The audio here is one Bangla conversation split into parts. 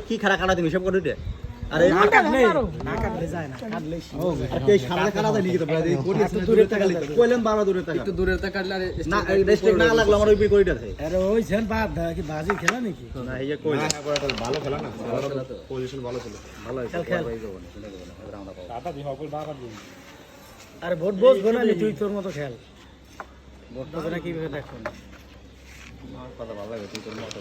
কি খাড়া কাটা তুমি সব করে দে আরে না কাটলে যায় না কাটলে এই সামনে কাটা যায় নাকি তো ভাই কোটি একটু দূরে তাকালি তো কইলেন বাবা দূরে তাকালি একটু দূরে তাকালে আরে না রেস্ট্রিক্ট না লাগলো আমার ওই কইটা আছে আরে ওই যেন বাদ দা কি বাজি খেলা নাকি না এই যে কই ভালো খেলা না পজিশন ভালো ছিল ভালো খেল ভাই যাবো না শুনে যাবো না রাউন্ড আপ দাদা দি হকল বাবা দি আরে ভোট বস গোনা তুই তোর মতো খেল ভোট তো না কিভাবে দেখো আমার কথা ভালো লাগে তুই তোর মতো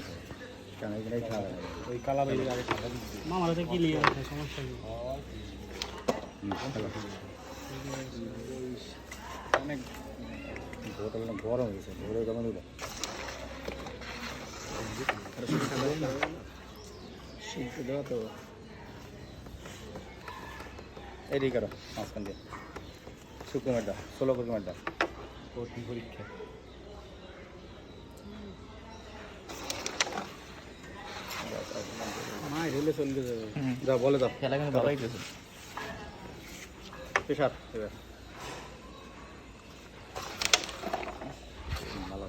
কেন এখানে খাওয়া ওই কালা বাইরে আগে খাওয়া মামার হাতে কি লিয়ে আছে সমস্যা নেই অনেক বোতল গরম হয়েছে ভোরে কেমন হলো শীত দেওয়া তো এদিকে করো মাঝখান দিয়ে শুক্রবার দাও 16 কুরকুমার দাও কঠিন পরীক্ষা মাই ঢেলে চলে যাবে যাও বলে দাও খেলা কিন্তু ভালোই গেছে পেশার এবার ভালো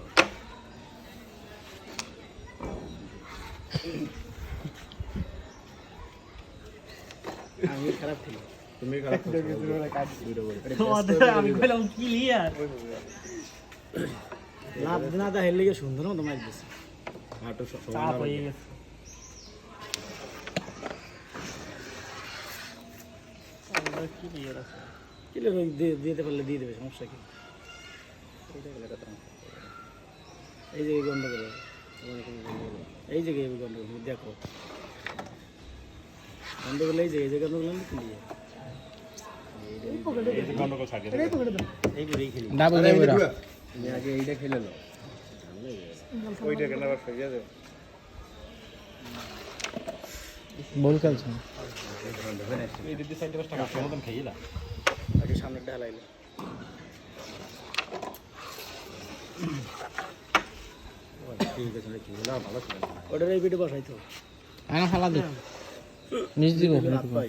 আমি খারাপ ছিল তুমি খারাপ আমি কইলাম কি লিয়ার লাভ না দা হেলে গিয়ে সুন্দর মতো মার দিছে হাঁটু চাপ হয়ে গেছে কি লিয়ার আছে কি লিয়ার দিতে পারলে দিয়ে দেবে সমস্যা কি এই যে গন্ডগোল এই যে গন্ডগোল দেখো গন্ডগোল এই যে গন্ডগোল কি লিয়ার গন্ডগোল ছাড়িয়ে দে এইগুলোই খেলি ডাবল ডাবল তুমি আগে এইটা খেলে নাও ওইটা কেন আবার ফেলে দে বল খেলছ এই দিদি সাইডে 5 টাকা মতন খেইলা আগে সামনে ঢালাইলে ঠিক আছে নাকি না ভালো ছিল ওটার এই ভিডিও বসাইতো আনা ফালা দে নিজ দিব ভাই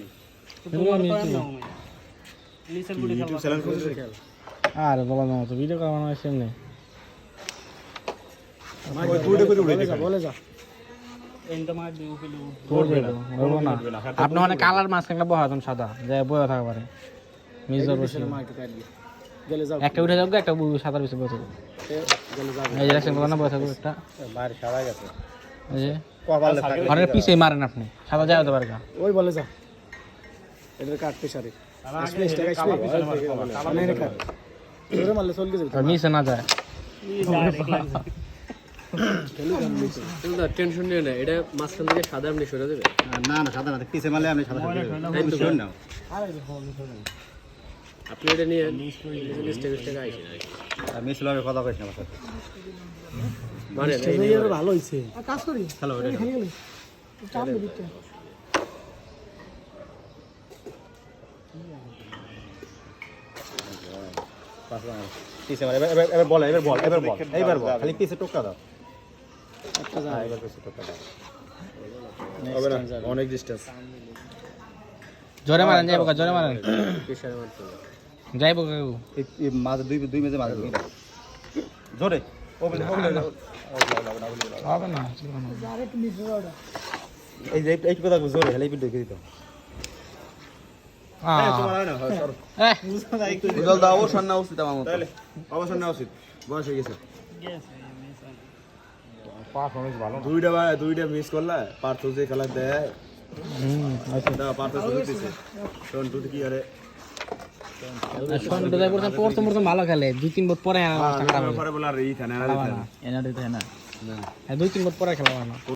ইউটিউব চ্যানেল খুলছে খেল আর বলা না তো ভিডিও করা না সামনে ওই দুইটা করে উড়ে বলে যা এন্ড মার দিও ফেলু করবে বলবো না আপনি অনেক কালার মাছ একটা বহাতন সাদা যায় বয়া থাকতে পারে মিজর বসে মার একটু কাট দিয়ে গেলে যাও একটা উঠে যাবে একটা সাদার পিছে বসে গেলে যাও এই যে রাখছেন বলা না বয়া থাকবে একটা মার সারা গেছে এই যে কপালে ঘরের পিছে মারেন আপনি সাদা যায় হতে পারে ওই বলে যা এটার কাটতে সারে আসলে স্টাইল আসলে মানে কাট ওরে মারলে চল গেছে আর নিচে না যায় টেনশন নিও না এটা মাঝখান থেকে সাদা আপনি সরে দেবে না না সাদা না পিছে মারলে আমি সাদা সাদা শুন নাও আপনি এটা নিয়ে স্টেজ আইছেন আমি ইসলামের কথা কইছ না আমার সাথে মানে এই ভালো হইছে কাজ করি হ্যালো এটা চাপ দিতে পিছে মার এবার বল এবার বল খালি পিছে টোকা দাও একটা যা এবার পিছে টোকা দাও হবে না অনেক ডিসটেন্স জোরে মারেন যাইবো জোরে মারেন পেশারে মারতে যাইবো কাকু এই মাঝে দুই মেজে মাঝে জোরে ওপেন হবে না এই যে এই কথা জোরে খালি পিট ঢুকে দিত উদল দাও অবসর না উচিত আমার মতো অবসর নেওয়া উচিত বয়স হয়ে গেছে পারফরম্যান্স ভালো দুইটা মিস করলে পার্থ যে খেলা দেয় পার্থ দিতেছে শোন তুই কি আরে প্রথম ভালো খেলে 2-3 বছর পরে পরে বলার এই থানা দুই তিন বছর পরে খেলা হয় না